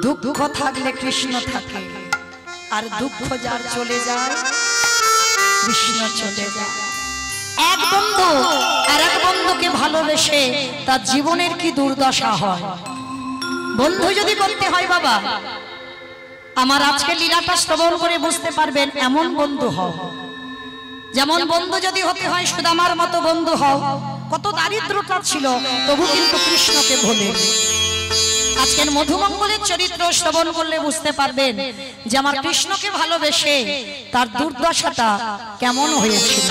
দুঃখ থাকলে কৃষ্ণ থাকে, আর দুঃখ যার চলে যায় কৃষ্ণ চলে যায়। এক বন্ধু আর এক বন্ধুকে ভালোবেসে তার জীবনের কি দুর্দশা হয়। বন্ধু যদি করতে হয় বাবা, আমার আজকে লীলাটা শ্রবণ করে বুঝতে পারবেন এমন বন্ধু হও। যেমন বন্ধু যদি হতে হয় সুদামার মতো বন্ধু হও। কত দারিদ্রতা ছিল তবু কিন্তু কৃষ্ণকে ভোলে। আজকের মধুমঙ্গলের চরিত্র শ্রবণ করলে বুঝতে পারবেন যে আমার কৃষ্ণকে ভালোবেসে তার দুর্দশাটা কেমন হয়েছিল।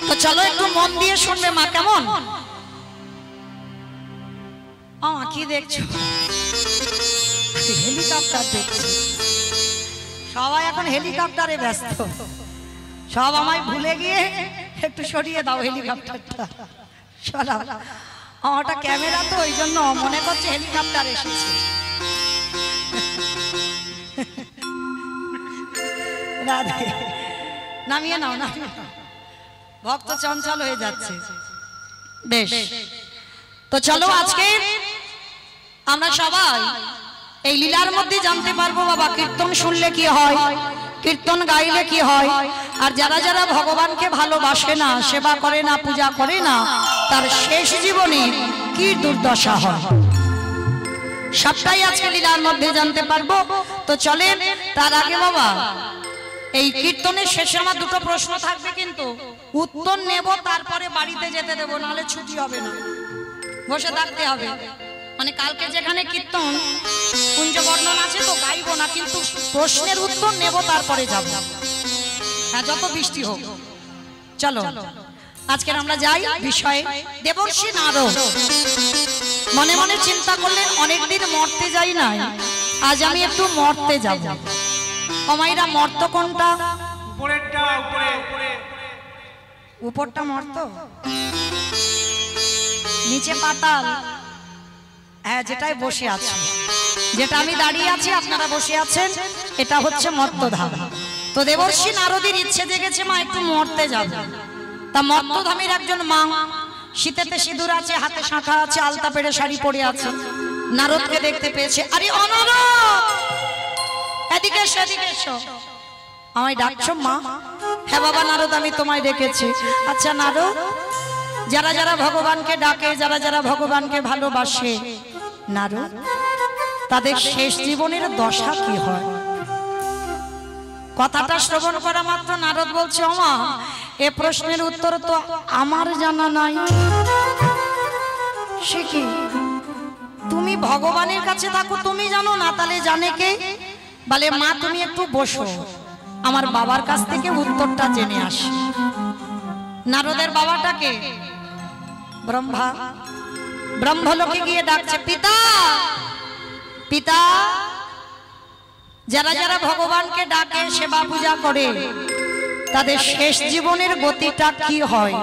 তো চলো একটু মন দিয়ে শুনবে মা কেমন। কি দেখছো? হেলিকপ্টার দেখছো? সবাই এখন হেলিকপ্টারে ব্যস্ত। সব আমায় ভুলে গিয়ে একটু সরিয়ে দাও হেলিকপ্টারটা। সরাও, আমারটা ক্যামেরা তো ওই জন্য মনে করছে হেলিকপ্টার এসেছে। রাধে, নামিয়ে নাও নামিয়ে নাও, ভক্ত চঞ্চল হয়ে যাচ্ছে। বেশ, তো চলো আজকে আমরা সবাই এই লীলার মধ্যে জানতে পারবো বাবা কীর্তন শুনলে কি হয়, কীর্তন গাইলে কি হয়, আর যারা যারা ভগবানকে ভালোবাসে না, সেবা করে না, পূজা করে না, তার শেষ জীবনে কি দুর্দশা হয়, সবটাই আজকে লীলার মধ্যে জানতে পারবো। তো চলেন তার আগে বাবা এই কীর্তনের শেষে আমার দুটো প্রশ্ন থাকবে, কিন্তু উত্তর নেব তারপরে বাড়িতে যেতে দেবো, নাহলে ছুটি হবে না, বসে থাকতে হবে। মানে কালকে যেখানে কীর্তন কুঞ্জ বর্ণন আছে তো গাইবো না, কিন্তু প্রশ্নের উত্তর নেব তারপরে যাব। হ্যাঁ, যত বৃষ্টি হোক। চলো আজকের আমরা যাই বিষয়ে। দেবর্ষি নারদ মনে মনে চিন্তা করলেন অনেকদিন মরতে যাই নাই, আজ আমি একটু মরতে যাব। অমাইরা মর্ত কোনটা? উপরটা মর্ত, নিচে পাতাল। হ্যাঁ, যেটাই বসে আছে, যেটা আমি দাঁড়িয়ে আছি আপনারা বসে আছেন, এটা হচ্ছে মর্তধাম। তো দেবর্ষি নারদের ইচ্ছে জেগেছে মা একটু মরতে যাবে। তা মর্তধামের একজন মা, শীতেতে সিঁদুর আছে, হাতে শাঁখা আছে, আলতা পেড়ে শাড়ি পরে আছে। নারদকে দেখতে পেয়েছে। আরে অনারদ, এদিকে এসো, এদিকে এসো। আমায় ডাকছো মা? হ্যাঁ বাবা নারদ, আমি তোমায় ডেকেছি। আচ্ছা নারদ, যারা যারা ভগবানকে ডাকে, যারা যারা ভগবানকে ভালোবাসে নারদ, তাদের শেষ জীবনের দশা কি হয়? কথাটা শ্রবণ করা মাত্র নারদ বলছে, ওমা এ প্রশ্নের উত্তর তো আমার জানা নাই। সে কি, তুমি ভগবানের কাছে থাকো, তুমি জানো না, তাহলে জানে কে? বলে মা তুমি একটু বসো, আমার বাবার কাছ থেকে উত্তরটা জেনে আসি। নারদের বাবাটাকে ব্রহ্মা, ব্রহ্মলোকে গিয়ে ডাকছে, পিতা পিতা। যারা যারা ভগবানকে ডাকে, সেবা পূজা করে, তাদের শেষ জীবনের গতিটা কি হয়?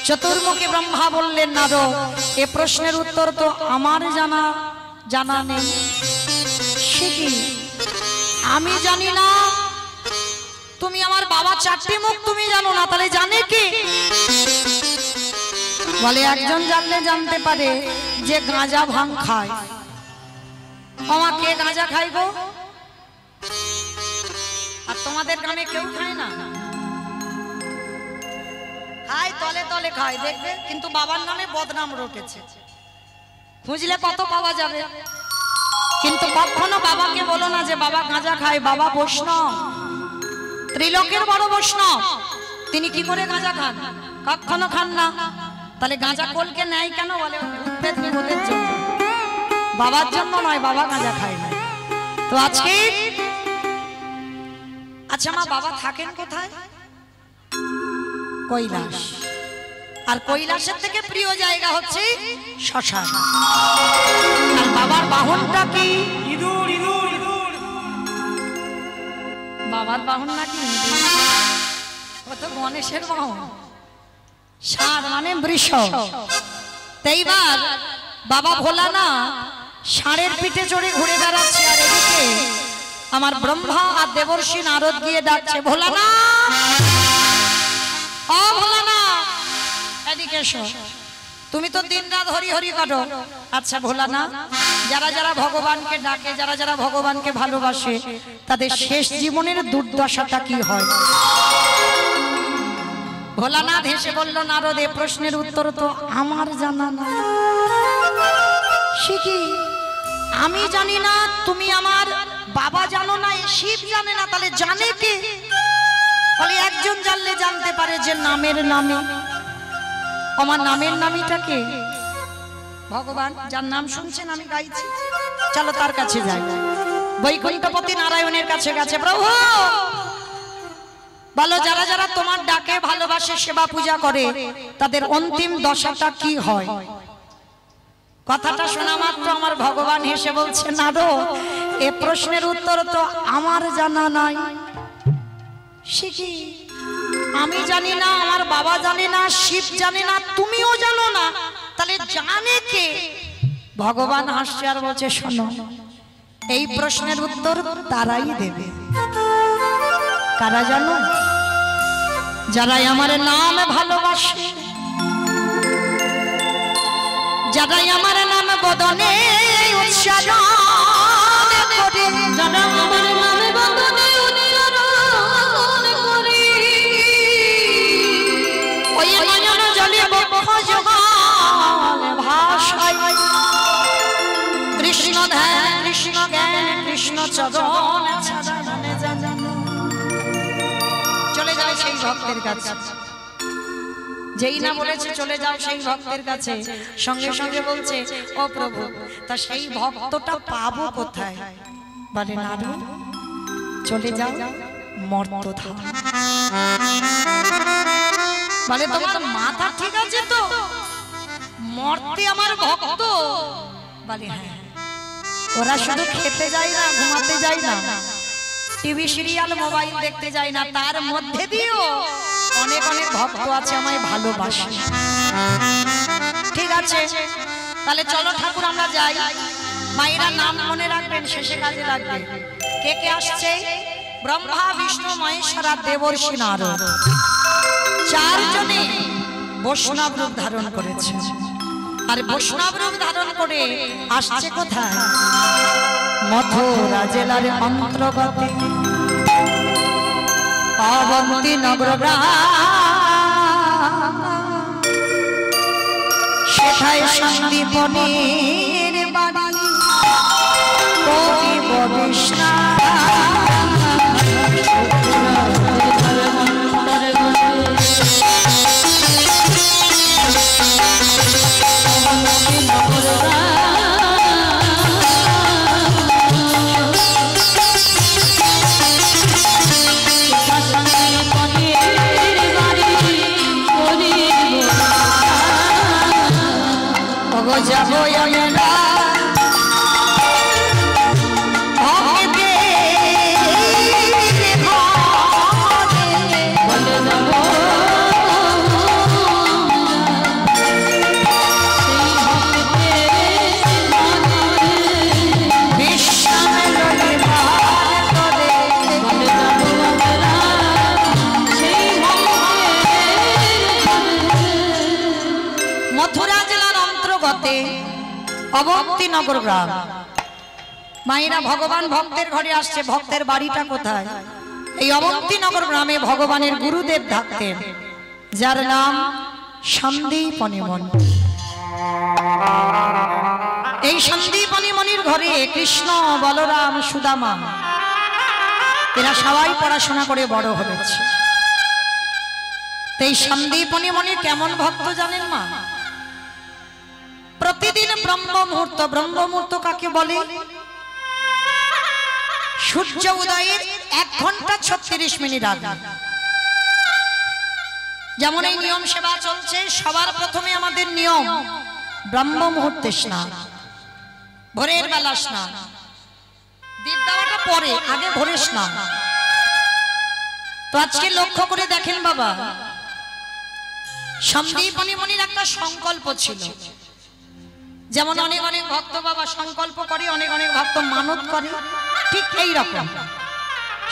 চতুর্মুখী ব্রহ্মা বললেন, নারদ এ প্রশ্নের উত্তর তো আমার জানা নেই। সে কি, আমি জানি না? তুমি আমার বাবা চারটি মুখ তুমি জানো না, তাহলে জানে কি? বলে একজন জানলে জানতে পারে যে গাঁজা ভাং খায়। আমাকে গাঁজা খাই গো? আর তোমাদের গ্রামে কেউ খায় না? খায়, তলে তলে খায়, দেখবে, কিন্তু বাবার নামে বদনাম রটেছে। খুঁজলে কত পাওয়া যাবে, কিন্তু কখনো বাবাকে বলো না যে বাবা গাঁজা খায়। বাবা বৈষ্ণব, ত্রিলোকের বড় বৈষ্ণব, তিনি কি করে গাঁজা খান? কখনো খান না। তাহলে গাঁজা কোলকে নেয় কেন? বলে উদ্বেগ নিবোধের জন্য, বাবার জন্য নয়, বাবা গাঁজা খায় না। তো আজকে আচ্ছা মা, বাবা থাকেন কোথায়? কৈলাস। আর কৈলাসের থেকে প্রিয় জায়গা হচ্ছে শ্মশান। আর বাবার বাহনটা কি? ইঁদুর। ইঁদুর, বাবার বাহন নাকি কত গণেশের বাহন। ষাঁড় মানে বৃষ। এইবার বাবা ভোলা না ষাঁড়ের পিঠে চড়ে ঘুরে বেড়াচ্ছে, আর এদিকে আমার ব্রহ্মা আর দেবর্ষি নারদ গিয়ে ডাকছে, ভোলা না, ও ভোলা না, এদিকে এসো। তুমি তো দিন রাত হরি হরি করো। আচ্ছা ভোলা না, যারা যারা ভগবানকে ডাকে, যারা যারা ভগবানকে ভালোবাসে, তাদের শেষ জীবনের দুর্দশাটা কি হয়? ভোলানাথ হেসে বলল, নারদ এ প্রশ্নের উত্তর তো আমার জানা না। সে কি? আমি জানি না, তুমি আমার বাবা জানো না, শিব জানে না, তাহলে জানে কে? বলে একজন জানলে জানতে পারে যে নামের নামে। আমার নামের নামীটাকে ভগবান, যার নাম শুনছেন আমি গাইছি, চলো তার কাছে যাই। বৈকুণ্ঠপতি নারায়ণের কাছে গেছে। প্রভু বলো, যারা যারা তোমার ডাকে ভালোবাসে, সেবা পূজা করে, তাদের অন্তিম দশাটা কি হয়? কথাটা শোনা মাত্র আমার ভগবান হেসে বলছে, নারদ এ প্রশ্নের উত্তর তো আমার জানা নাই। সে কি? আমি জানি না, আমার বাবা জানে না, শিব জানে না, তুমিও জানো না, তাহলে জানে কে? ভগবান হাসছে আর বলছে, শোনো, এই প্রশ্নের উত্তর তারাই দেবে। কারা জানো? যারাই আমার নাম ভালোবাসে, যারাই আমার নাম বদনে উচ্চারণ করে, যারা আমার নাম বদনে উচ্চারণ করে, ওই নয়ন জলে বক্ষ জগৎ ভাষায় কৃষ্ণ ধ্যান, কৃষ্ণ জ্ঞান, কৃষ্ণ চরণ ছাড়া মানে জানো। চলে যাও সেই ভক্তের কাছে। যেই না বলেছে চলে যাও সেই ভক্তের কাছে, সঙ্গে সঙ্গে বলছে, ও প্রভু, তা সেই ভক্তটা পাবো কোথায়? বলে, নারদ চলে যাও মর্তধাম। বলে, তোমার মাথা ঠিক আছে তো? মর্তে আমার ভক্ত? বলে, হ্যাঁ। ওরা শুধু খেতে যায় না, ঘুমাতে যায় না, টিভি সিরিয়াল মোবাইল দেখতে যায় না, তার মধ্যে দিয়েও অনেক অনেক ভক্ত আছে আমায় ভালোবাসে। ঠিক আছে, তাহলে চলো ঠাকুর আমরা যাই। মায়েরা নাম মনে রাখবেন, শেষে কাজে লাগবে। কে কে আসছে? ব্রহ্মা, বিষ্ণু, মহেশ্বর আর দেবর্ষি নারদ, চারজনে বৈষ্ণব রূপ ধারণ করেছে। আর বৈষ্ণব রূপ ধারণ করে আসছে কোথায়? মথুরা জেলার অন্তর্গত অবন্তী নগর গ্রাম, সেথায় সন্দীপনের বাড়ি, কবি বৈষ্ণব। যাবো আমরা অবন্তী নগর গ্রাম। মায়েরা ভগবান ভক্তের ঘরে আসছে। ভক্তের বাড়িটা কোথায়? এই অবন্তী নগর গ্রামে ভগবানের গুরুদেব থাকতেন, যার নাম সন্দীপনী মুনি। এই সন্দীপনী মুনির ঘরে কৃষ্ণ, বলরাম, সুদামা এরা সবাই পড়াশোনা করে বড় হয়েছে। এই সন্দীপনী মুনির কেমন ভক্ত জানেন মা? প্রতিদিন ব্রহ্ম মুহূর্ত, ব্রহ্ম মুহূর্ত কাকে বলে? সূর্য উদয়ের 1 ঘন্টা 36 মিনিট আগে। যেমন এই নিয়ম সেবা চলছে, সবার প্রথমে আমাদের নিয়ম ব্রহ্ম মুহূর্তে স্নান, ভোরের বেলা স্নান। দীপ দেওয়াটা পরে, আগে ভোরে স্নান। তো আজকে লক্ষ্য করে দেখেন বাবা, সন্দীপনী মুনির একটা সংকল্প ছিল। যেমন অনেক অনেক ভক্ত বাবা সংকল্প করে, অনেক অনেক ভক্ত মানত করে, ঠিক এই রকম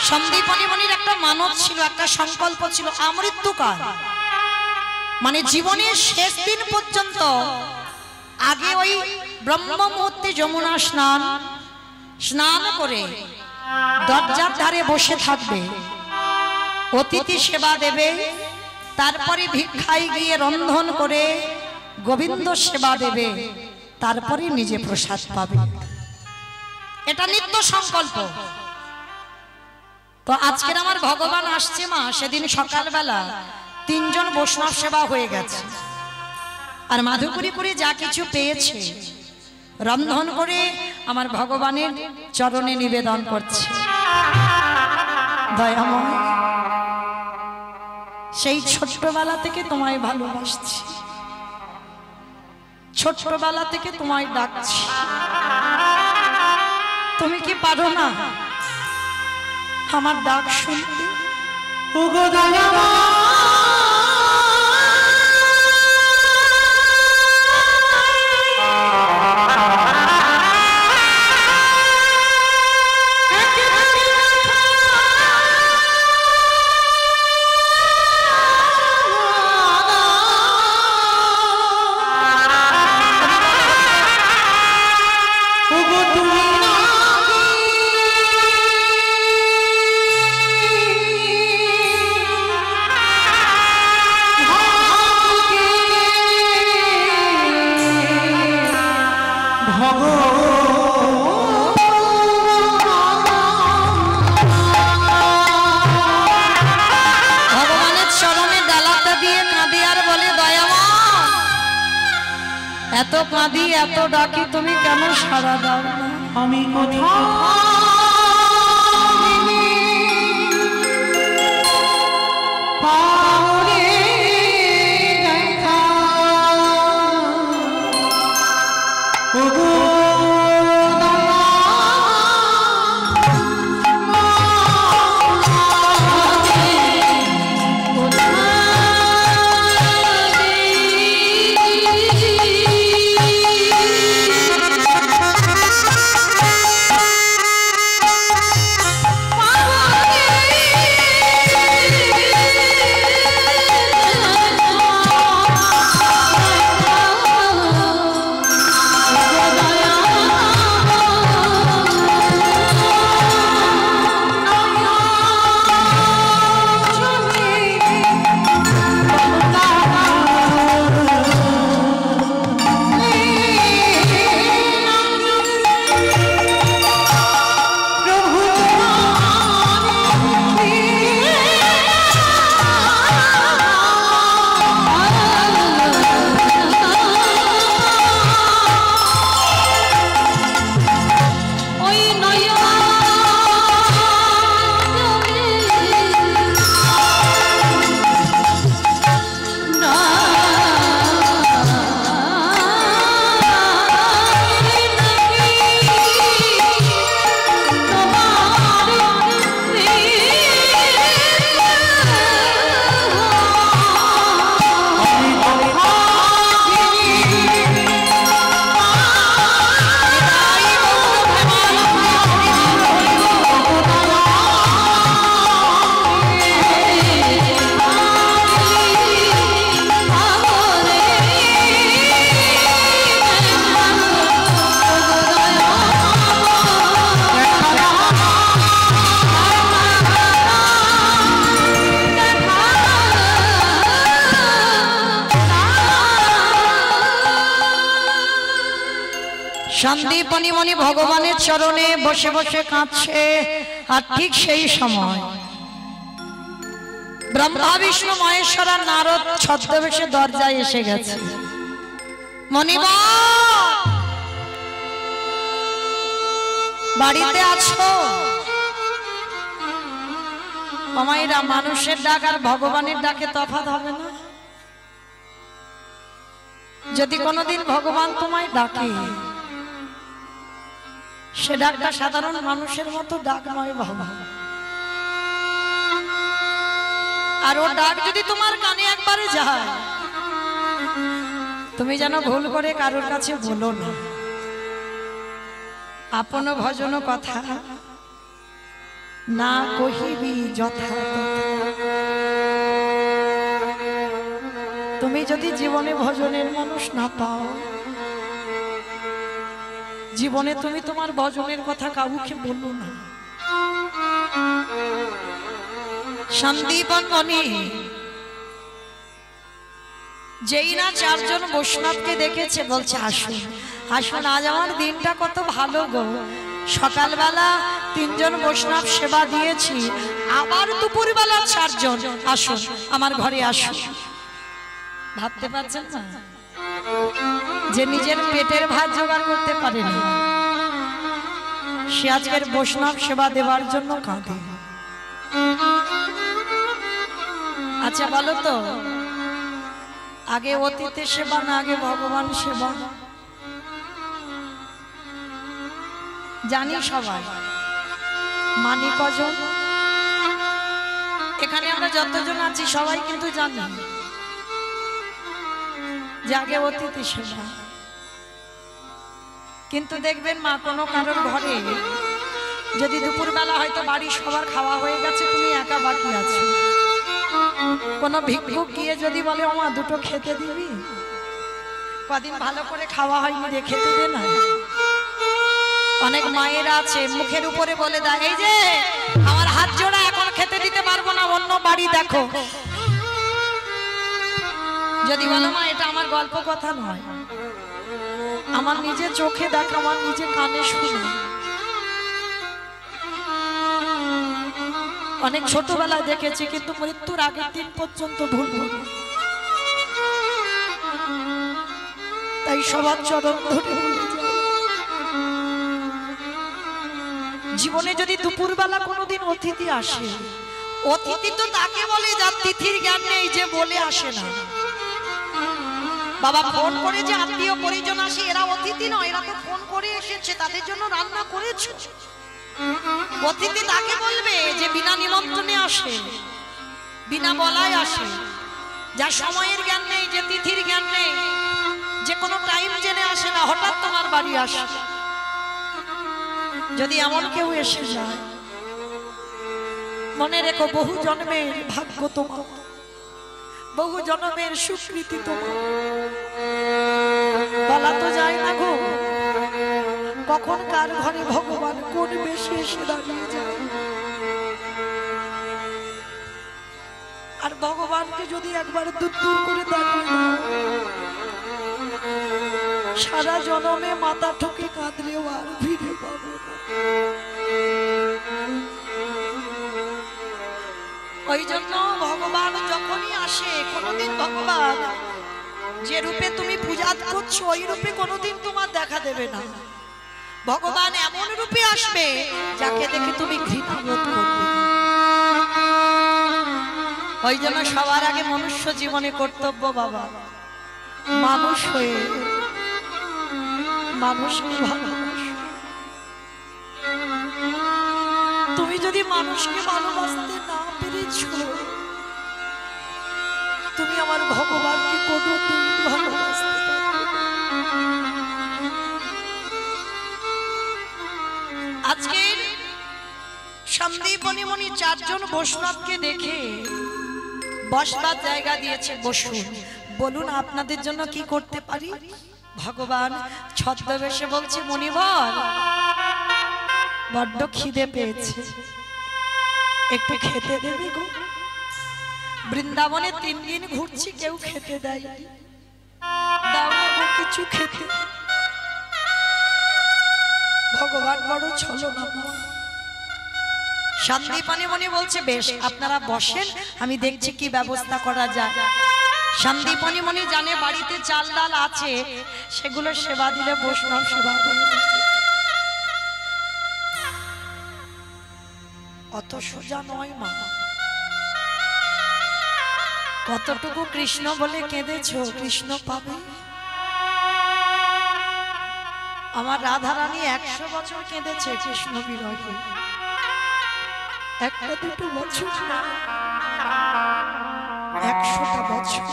সন্দীপনী মুনির একটা মানত ছিল, একটা সংকল্প ছিল। আমৃত্যুকাল মানে জীবনের শেষ দিন পর্যন্ত আগে ওই ব্রহ্ম মুহূর্তে যমুনা স্নান করে দরজার ধারে বসে থাকবে, অতিথি সেবা দেবে, তারপরে ভিক্ষায় গিয়ে রন্ধন করে গোবিন্দ সেবা দেবে, তারপরে নিজে প্রসাদ পাবে। এটা নিত্য সংকল্প। তো আজকের আমার ভগবান আসছে মা, সেদিন সকালবেলা 3 জন বৈষ্ণব সেবা হয়ে গেছে, আর মাধুপুরি যা কিছু পেয়েছে রন্ধন করে আমার ভগবানের চরণে নিবেদন করছে। দয়াময়, সেই ছোট্টবেলা থেকে তোমায় ভালোবাসছি, ছোট্টবেলা থেকে তোমায় ডাকছি, তুমি কি পারো না আমার ডাক শুনতে? ওগো দয়াময়, এত কাঁদি এত ডাকি তুমি কেন সাড়া দাও না? আমি কোথাও সন্দীপনী মনি ভগবানের চরণে বসে বসে কাঁদছে। আর ঠিক সেই সময় ব্রহ্মা বিষ্ণু মহেশ্বর আর নারদ ছদ্মবেশে দরজায় এসে গেছে। মনিবা, বাড়িতে আছো? মামাইরা, মানুষের ডাক আর ভগবানের ডাকে তফাৎ হবে না? যদি কোনোদিন ভগবান তোমায় ডাকে, সে ডাকটা সাধারণ মানুষের মতো ডাক নয় বাবা। আর ও ডাক যদি তোমার কানে একবারে যায়, তুমি যেন ভুল করে কারোর কাছে বলো না। আপন ভজন কথা না কহিবি যথা তথা। তুমি যদি জীবনে ভজনের মানুষ না পাও, জীবনে তুমি তোমার ভজনের কথা কাউকে বলো না। সন্দীপন মনি যেই না চারজন বৈষ্ণবকে দেখেছে বলছে আসুন আসুন, আজ আমার দিনটা কত ভালো গো, সকালবেলা 3 জন বৈষ্ণব সেবা দিয়েছি, আবার দুপুরবেলা 4 জন, আসুন আমার ঘরে আসুন। ভাবতে পারছেন না যে নিজের পেটের ভাত জোগাড় করতে পারে না, সে আজকের বৈষ্ণব সেবা দেওয়ার জন্য কাঁদে। আচ্ছা বলো তো, আগে অতীতের সেবা না আগে ভগবান সেবা? জানি সবাই, মানি কজন? এখানে আমরা যতজন আছি সবাই কিন্তু জানি যে আগে অতিথি সেবা। কিন্তু দেখবেন মা, কোনো কারোর ঘরে যদি দুপুরবেলা হয়তো বাড়ি সবার খাওয়া হয়ে গেছে, তুমি একা বাকি আছো, কোনো ভিক্ষুক গিয়ে যদি বলে ও মা দুটো খেতে দিবি, কদিন ভালো করে খাওয়া হয়নি রে, খেতে দে না। অনেক মায়েরা আছে মুখের উপরে বলে দেয় এই যে আমার হাত জোড়া, এখন খেতে দিতে পারবো না, অন্য বাড়ি দেখো। যদি বলো মা এটা আমার গল্প কথা নয়, আমার নিজের চোখে দেখা, আমার নিজে কানে শুনে। অনেক ছোটবেলায় দেখেছি, কিন্তু মৃত্যুর আগের দিন পর্যন্ত ভুলবো না। তাই সবার চরণ ধরে বলে যায়, জীবনে যদি দুপুরবেলা কোনোদিন অতিথি আসে, অতিথি তো তাকে বলে যার তিথির জ্ঞান নেই, যে বলে আসে না। বাবা ফোন করে যে আত্মীয় পরিজন আসে, এরা অতিথি নয়, এরা তো ফোন করে এসেছে, তাদের জন্য রান্না করেছো। অতিথি তাকে বলবে যে বিনা নিমন্ত্রণে আসে, বিনা বলায় আসে, যার সময়ের জ্ঞান নেই, যে তিথির জ্ঞান নেই, যে কোনো টাইম জেনে আসে না, হঠাৎ তোমার বাড়ি আসে। যদি এমন কেউ এসে যায়, মনে রেখো বহু জন্মের ভাগ্য তোমার, বহু জন্মের স্বীকৃতি তোমার। বলা তো যায় না গো, কখন কার ঘরে ভগবান কোন বেশে এসে দাঁড়িয়ে যায়। আর ভগবানকে যদি একবার দূর দূর করে দাঁড়িয়ে দাও, সারা জন্মে মাথা ঠুকে কাঁদলেও আর ফিরে পাবো না। ওই জন্য ভগবান যখনই আসে, কোনোদিন ভগবান যে রূপে তুমি পূজা করছো ওই রূপে কোনোদিন তোমার দেখা দেবে না। ভগবান এমন রূপে আসবে যাকে দেখে তুমি ঘৃণা বোধ করবে। ওই জন্য সবার আগে মনুষ্য জীবনে কর্তব্য বাবা, মানুষ হয়ে মানুষকে ভালোবাসো। তুমি যদি মানুষকে ভালোবাসতে না পেরেছো, তুমি আমার ভগবানকে কোনোদিন ভালোবাসতে পারবে না। আজকের সন্দীপনী মনি 4 জন বৈষ্ণবকে দেখে বসবার জায়গা দিয়েছে, বসুন, বলুন আপনাদের জন্য কি করতে পারি। ভগবান ছদ্মবেশে বলছে মুনিবর, বড্ড খিদে পেয়েছে, একটু খেতে দেবে গো। বৃন্দাবনে 3 দিন ঘুরছি, কেউ খেতে দেয়, দাও না গো কিছু খেতে। ভগবান বড় ছলনাময়। সন্দীপনী মনি বলছে বেশ আপনারা বসেন, আমি দেখছি কি ব্যবস্থা করা যায়। সন্দীপনী মনি জানে বাড়িতে চাল ডাল আছে, সেগুলো সেবা দিলে বৈষ্ণব সেবা হয়ে যাবে। অত সোজা নয় মা। কতটুকু কৃষ্ণ বলে কেঁদেছো, কৃষ্ণ পাবে। আমার রাধারানী 100 বছর কেঁদেছে কৃষ্ণ বিরহে, 1-2 বছর, 100টা বছর।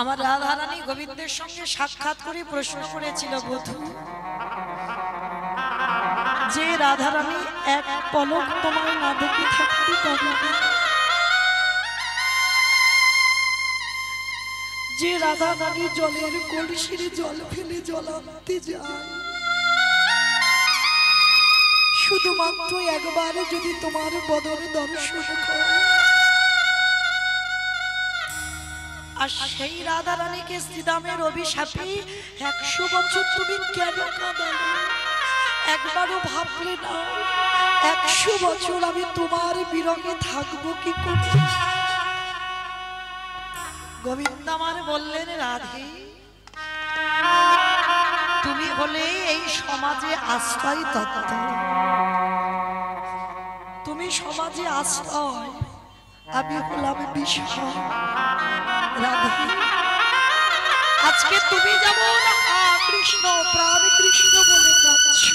আমার রাধারানী গোবিন্দের সঙ্গে সাক্ষাৎ করে প্রশ্ন করেছিল, বধূ যে রাধারানী এক পলক তোমায় না দেখে থাকতে পারে না, যে রাধা রানী জলের কলসির জল ফেলে জল আনতে যায়, শুধুমাত্র একবার যদি তোমার বদন দর্শন করে, আর সেই রাধা রানীকে শ্রীরামের অভিশাপে 100 বছর তুমি কেন কাঁদালে? একবারও ভাবলে না 100 বছর আমি তোমার বিরহে থাকবো কি করে? গোবিন্দ আমার বললেন, রাধে তুমি হলে এই সমাজে আশ্রয় তত্ত্ব, তুমি সমাজে আশ্রয়, আমি হলাম বিষয়। রাধে আজকে তুমি যেমন কৃষ্ণ প্রাণ কৃষ্ণ বলে কাঁদছো,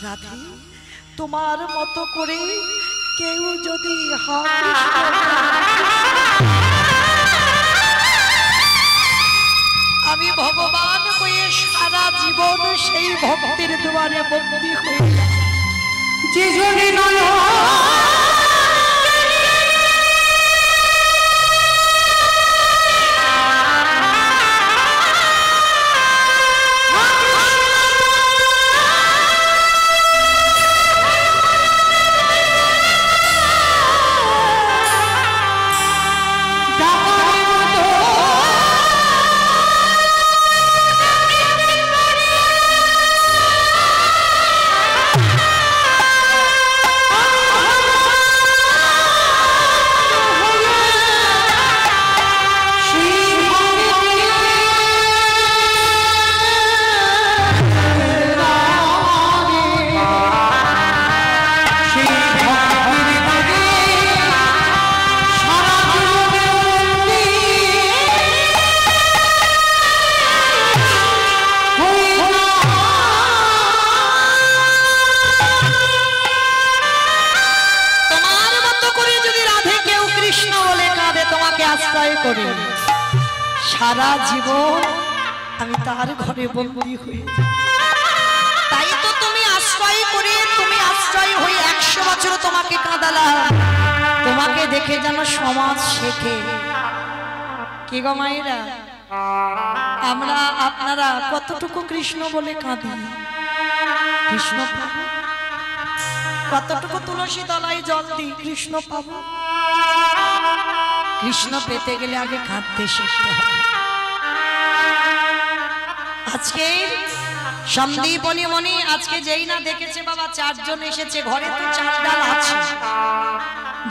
রাধে তোমার মতো করে কেউ যদি হা কৃষ্ণ আমি ভগবান হয়ে সারা জীবন সেই ভক্তের দুয়ারে বন্দী হয়ে যে জনে নয় সারা জীবন আমি তার ঘরে বন্দী হয়ে যাব। তাই তো তুমি আশ্রয় করে, তুমি আশ্রয় হয়ে 100 বছর তোমাকে কাঁদালাম, তোমাকে দেখে যেন সমাজ শেখে। কি গো মায়েরা, আমরা আপনারা কতটুকু কৃষ্ণ বলে কাঁদি? কৃষ্ণ পাবো? কতটুকু তুলসী তলায় জল দিই, কৃষ্ণ পাবো? কৃষ্ণ পেতে গেলে আগে কাঁদতে শিখতে হবে। আজকে সন্দীপনী মণি আজকে যেই না দেখেছে বাবা 4 জন এসেছে, ঘরে তো 4 ডাল আছে,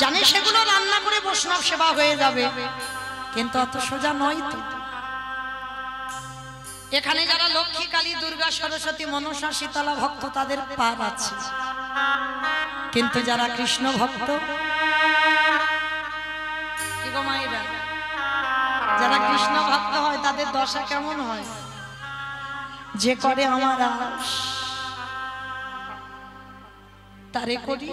জানে সেগুলো রান্না করে বৈষ্ণব সেবা হয়ে যাবে, কিন্তু অত সোজা নয় তো। এখানে যারা লক্ষ্মী কালী দুর্গা সরস্বতী মনসা শীতলা ভক্ত তাদের পার আছে, কিন্তু যারা কৃষ্ণ ভক্ত, কি গো মায়েরা, যারা কৃষ্ণ ভক্ত হয় তাদের দশা কেমন হয়? যে করে আমার আশ তারে করি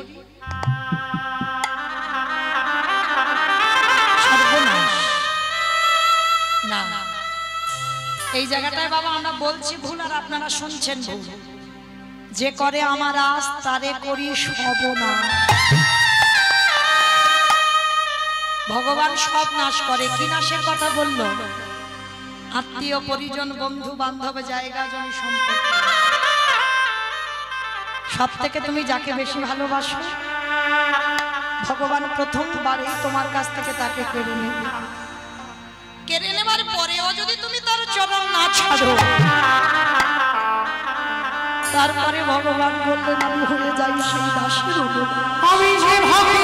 সর্বনাশ। না, এই জায়গাটায় বাবা আমরা বলছি ভুল আর আপনারা শুনছেন ভুল। যে করে আমার আশ তারে করি সর্বনাশ। ভগবান সব নাশ করে। কি নাশের কথা বললো? আত্মীয় পরিজন বন্ধু বান্ধব জায়গা জমি সম্পত্তি, সব থেকে তুমি যাকে বেশি ভালোবাসো ভগবান প্রথমবারে তোমার কাছ থেকে তাকে কেড়ে নেবে। কেড়ে নেবার পরেও যদি তুমি তার চরণ না ছাড়ো, তারপরে ভগবান বললেন আমি হয়ে যাই সেই দাসের অনুরাগ। আমি যে ভক্তি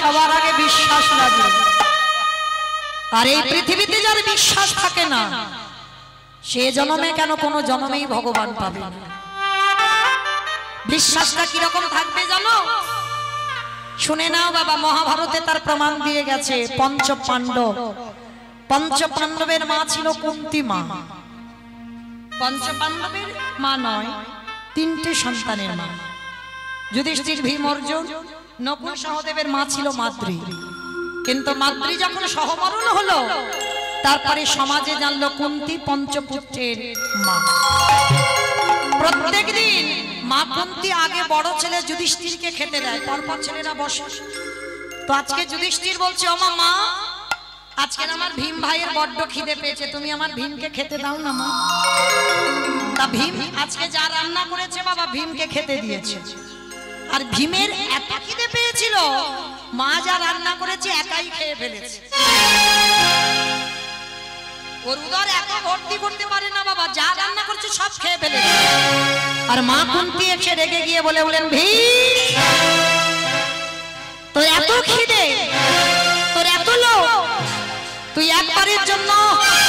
সবার আগে বিশ্বাস লাগে। আর এই পৃথিবীতে যার বিশ্বাস থাকে না সে জন্মে কেন কোনো জন্মেই ভগবান পাবে না। বিশ্বাসটা কিরকম থাকবে জানো? শুনে নাও বাবা, মহাভারতে তার প্রমাণ দিয়ে গেছে। পঞ্চ পাণ্ডবের মা ছিল কুন্তী মা। পঞ্চ পাণ্ডবের মা নয়, 3টে সন্তানের মা। যুধিষ্ঠির, ভীম, অর্জুন, নকুল সহদেবের মা ছিল মাদ্রী। কিন্তু মাদ্রী যখন সহমরণ হলো, তারপরে সমাজে জানলো কুন্তী পঞ্চপুত্রের মা। প্রত্যেক দিন মা কুন্তী আগে বড় ছেলে যুধিষ্ঠিরকে খেতে দেয়, পরপর ছেলেরা বসে। তো আজকে যুধিষ্ঠির বলছে, ও মা, আজকে আমার ভীম ভাইয়ের বড্ড খিদে পেয়েছে, তুমি আমার ভীমকে খেতে দাও না মা। তা ভীম আজকে যা রান্না করেছে বাবা, ভীমকে খেতে দিয়েছে। আর ভীমের এত খিদে পেয়েছিল, মা যা রান্না করেছে একাই খেয়ে ফেলেছে। ওর উদর এত ভর্তি করতে পারে না বাবা, যা রান্না করছে সব খেয়ে ফেলেছে। আর মা কুন্তী এসে রেগে গিয়ে বলে বলেন, ভীম, তোর এত খিদে, তোর এত লোভ, তুই একবারের জন্য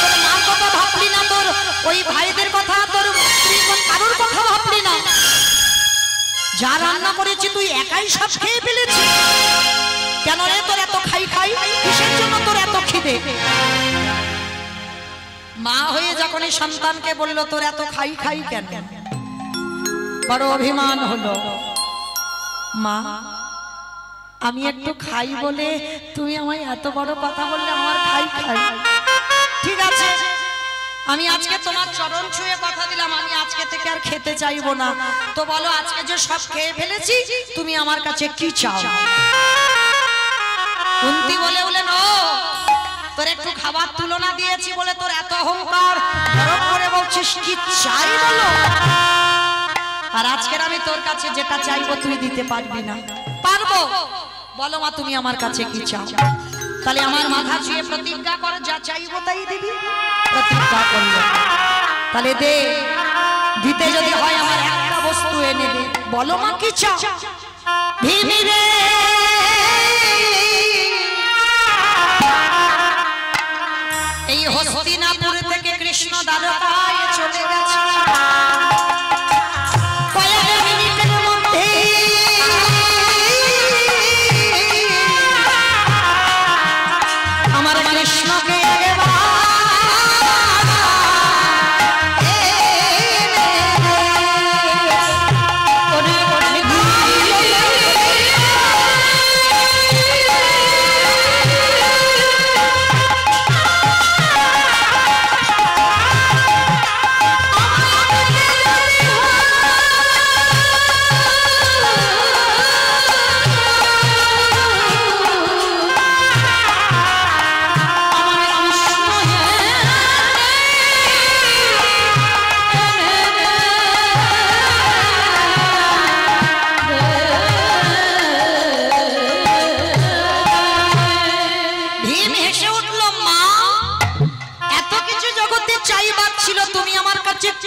তোর মার কথা ভাবলি না, তোর ওই ভাইদের কথা, তোর স্ত্রীর কারোর কথা ভাবলি না। যা রান্না করেছি তুই একাই সব খেয়ে ফেলেছিস। কেন রে তোর এত খাই, কিসের জন্য তোর এত খিদে? মা হয়ে যখন এই সন্তানকে বলল তোর এত খাই কেন, বড় অভিমান হলো। মা, আমি একটু খাই বলে তুমি আমায় এত বড় কথা বললে, আমার খাই। ঠিক আছে, আমি আজকে তোমার চরণ ছুঁয়ে কথা দিলাম, আমি আজকে থেকে আর খেতে চাইবো না। তো বলো, আজকে যে সব খেয়ে ফেলেছি, তুমি আমার কাছে কি চাও? কুন্তী বলে বলেন, ও তোর একটু খাবার তুলনা দিয়েছি বলে তোর এত অহংকার, গরম করে বলছিস কি চাই বলো? আর আজকের আমি তোর কাছে যেটা চাইবো তুই দিতে পারবি না। পারবো, বলো মা তুমি আমার কাছে কি চাও? তাহলে আমার মাথা ছুঁয়ে প্রতিজ্ঞা কর, যা চাইবো তাই দিবি। প্রতিজ্ঞা করল, তাহলে দে, দিতে যদি হয় আমার একটা বস্তু এনে দে। বলো মা কি চাও? ভীম রে, এই হস্তিনাপুর থেকে কৃষ্ণ দ্বারকায় চলে গেছে। কয়েক মিনিটের মধ্যে আমার কৃষ্ণকে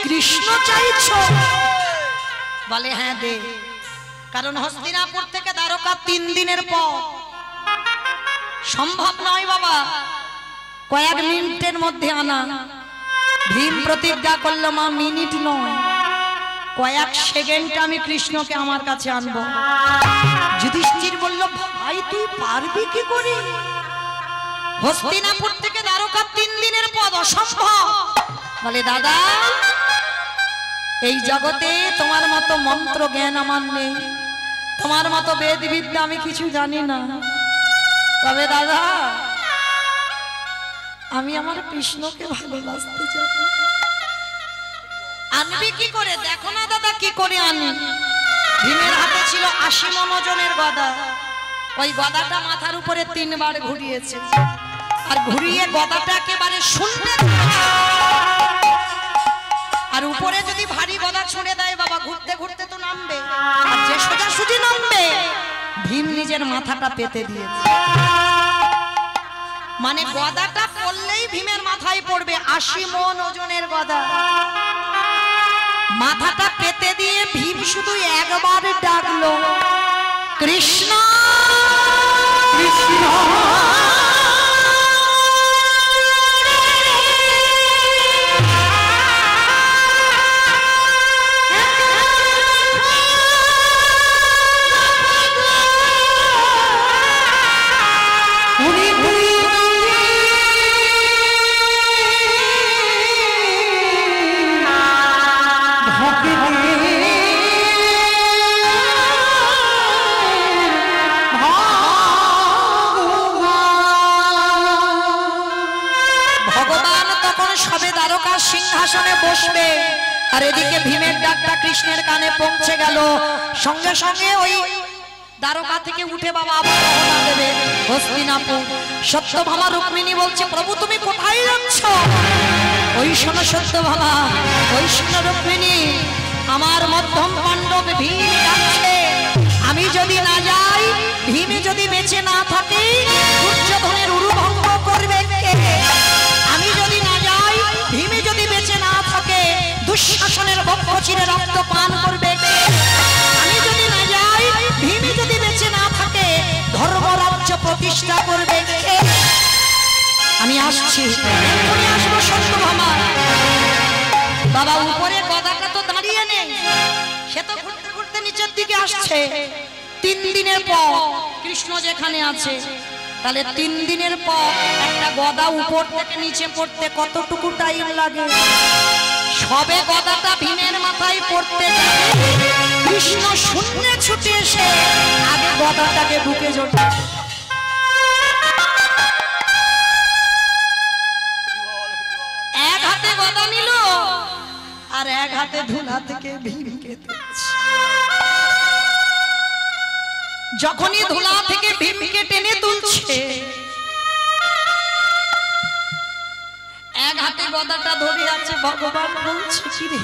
কৃষ্ণ চাইছো? বলে হ্যাঁ দে। কারণ হস্তিনাপুর থেকে দ্বারকা 3 দিনের পথ, সম্ভব নয় বাবা কয়েক মিনিটের মধ্যে আনা। ভীম প্রতিজ্ঞা করলো, মা মিনিট নয়, কয়েক সেকেন্ড আমি কৃষ্ণকে আমার কাছে আনবো। যুধিষ্ঠির বলল, ভাই তুই পারবি কি করে? হস্তিনাপুর থেকে দ্বারকা 3 দিনের পথ, অসম্ভব। বলে দাদা, এই জগতে তোমার মতো মন্ত্র জ্ঞান আমার নেই, তোমার মতো বেদ বিদ্যা আমি কিছু জানি না। তবে দাদা, আমি আমার কৃষ্ণকে ভালোবাসতে চাই। আনবি কি করে? দেখো না দাদা কি করে আনি। ভীমের হাতে ছিল 80 মণ ওজনের গদা। ওই গদাটা মাথার উপরে 3 বার ঘুরিয়েছে, আর ঘুরিয়ে গদাটা একেবারে শূন্য। আর উপরে যদি ভারী গদা ছুঁড়ে দেয় বাবা, ঘুরতে ঘুরতে তো নামবে, আর যে সোজাসুজি নামবে ভীম নিজের মাথাটা পেতে দিয়েছে। মানে গদাটা পড়লেই ভীমের মাথায় পড়বে, 80 মণ ওজনের গদা। মাথাটা পেতে দিয়ে ভীম শুধু একবার ডাকলো, কৃষ্ণ কৃষ্ণ। সিংহাসনে বসবে। আর এদিকে ভীমের ডাকটা কৃষ্ণের কানে পৌঁছে গেল। সঙ্গে সঙ্গে ওই দ্বারকা থেকে উঠে বাবা আবার রওনা দেবে হস্তিনাপুর। সত্যভামা রুক্মিণী বলছে, প্রভু তুমি কোথায় যাচ্ছ? ওই শোনো সত্যভামা, ওই শোনো রুক্মিণী, আমার মধ্যম পাণ্ডব ভীম যাচ্ছে। আমি যদি না যাই, ভীমে যদি বেঁচে না থাকে, দুর্যোধনের উরুভঙ্গ করবে কে? আমি যদি না যাই, ভীমে যদি বেঁচে না থাকে, দুঃশাসনের বক্ষ চিরে রক্ত পান করবে কে? আমি যদি না যাই, ভীমে যদি বেঁচে না থাকে, ধর্মরাজ্য প্রতিষ্ঠা করবে কে? আমি আসছি, এক্ষুনি আসবো সত্যভামা। বাবা উপরে গদাটা তো দাঁড়িয়ে নেই, সে তো ঘুরতে ঘুরতে নিচের দিকে আসছে। 3 দিনের পর কৃষ্ণ যেখানে আছে, তাহলে 3 দিনের পর একটা গদা উপর থেকে নিচে পড়তে কতটুকু টাইম লাগে? সবে গদাটা ভীমের মাথায় পড়তে যাবে, কৃষ্ণ শূন্যে ছুটে এসে আগে গদাটাকে বুকে জড়িয়ে এক হাতে গদা নিল, আর এক হাতে ধুলা থেকে ভীমকে তুলছে। যখনই ধুলা থেকে ভীমকে টেনে তুলছে, এক হাতে গদাটা ধরে আছে। ভগবান বলছে, কি রে,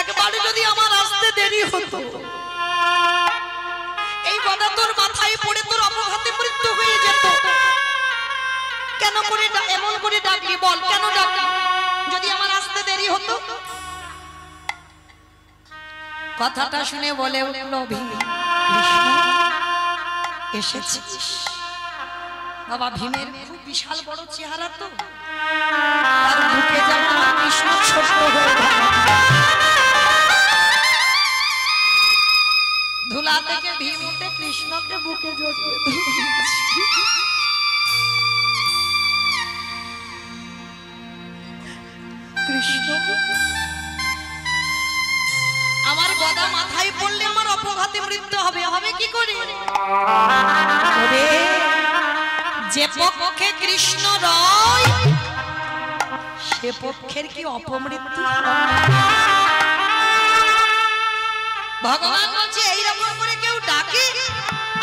একবারে যদি আমার আসতে দেরি হতো, এই গদা তোর মাথায় পড়ে তোর অপঘাতে মৃত্যু হয়ে যেত। কেন করে এমন করে ডাকলি বল, কেন ডাকলি যদি আমার আসতে দেরি হতো? কথাটা শুনে বলে উঠল ভীম, কৃষ্ণ এসেছিস? বাবা ভীমের খুব বিশাল বড় চেহারা তো, আর বুকে যেমন কৃষ্ণ ছোট হয়ে ধুলা থেকে ভীম উঠে কৃষ্ণকে বুকে জড়িয়ে কৃষ্ণ, আমার গদা মাথায় পড়লে আমার অপঘাতে মৃত্যু হবে, হবে কি করে? যে পক্ষে কৃষ্ণ রয়, সে পক্ষের কি অপমৃত্যু? ভগবান বলছে, এইরকম করে কেউ ডাকে,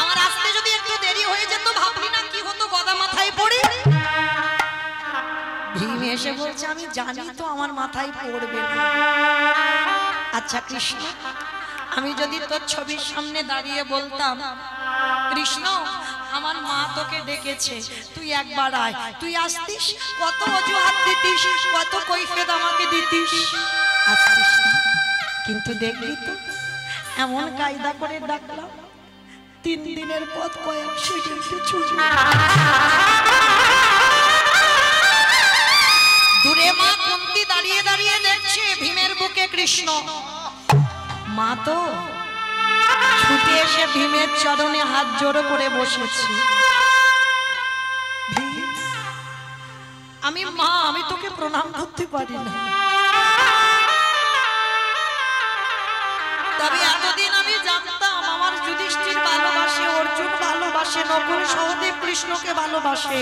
আমার আসতে যদি একটু দেরি হয়ে যেত, ভাবলি না কি হতো গদা মাথায় পড়ে? ভীম এসে বলছে, আমি জানি তো আমার মাথায় পড়বে না। আচ্ছা কৃষ্ণ, আমি যদি তোর ছবির সামনে দাঁড়িয়ে বলতাম, কৃষ্ণ আমার মা তোকে ডেকেছে, তুই একবার আয়, তুই আসতিস? কত অজুহাত দিতিস, কত কৈফিয়ত আমাকে দিতিস, আসতিস না। কিন্তু দেখলি তো, এমন কায়দা করে ডাকলাম, 3 দিনের পথ কয়েক সেকেন্ডে ছুটে। দূরে মা কুন্তি দাঁড়িয়ে দাঁড়িয়ে দেখছে ভীমের বুকে কৃষ্ণ। মা তো ছুটে এসে ভীমের চরণে হাত জোড়ো করে বসেছে। আমি মা, আমি তোকে প্রণাম করতে পারি না, তবে এতদিন আমি জানতাম আমার যুধিষ্ঠির ভালোবাসে, অর্জুন ভালোবাসে, নকুল সহদেব কৃষ্ণকে ভালোবাসে,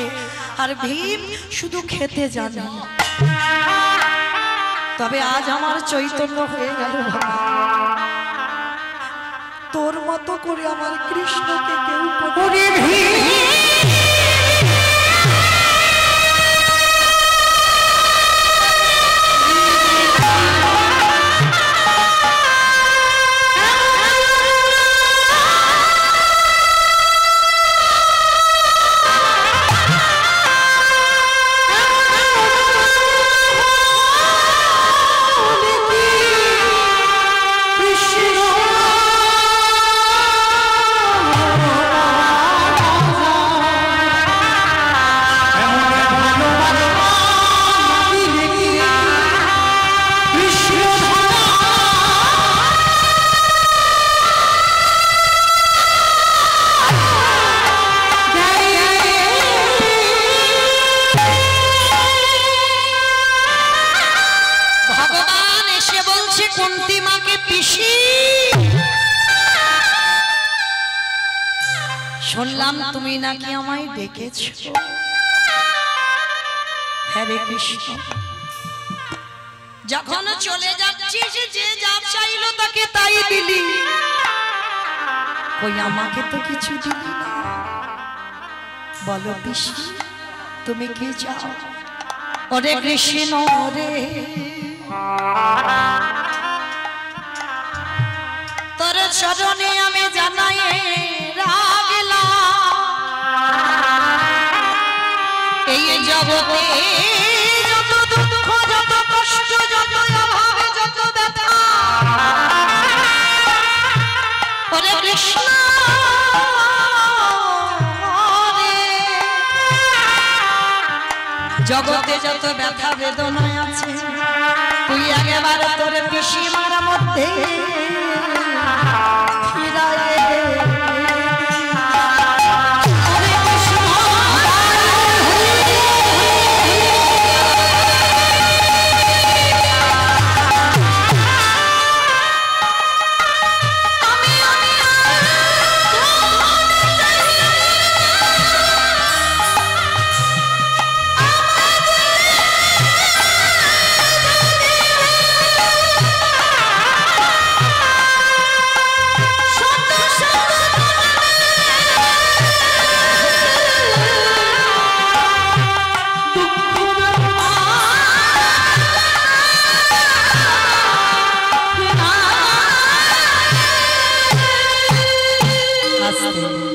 আর ভীম শুধু খেতে জানে। তবে আজ আমার চৈতন্য হয়ে গেল, তোর মতো করে আমার কৃষ্ণকে কেউ করে। শুনলাম তুমি নাকি আমায় ডেকেছো। হরে কৃষ্ণ। যখন চলে যাচ্ছিস যে যা চাইলো তাকে তাই দিলি, কই আমাকে তো কিছু দিলি না। বলো পিসি তুমি কি চাও? ওরে কৃষ্ণ রে, তোর চরণে আমি জানাই রাগলাম, এই জগতে যত দুঃখ যত কষ্ট যত অভাব যত ব্যথা, ওরে কৃষ্ণ জগতে যত ব্যথা বেদনা আছে, তুই একবার তোর পিসিমার মধ্যে ফিরায়ে আসতে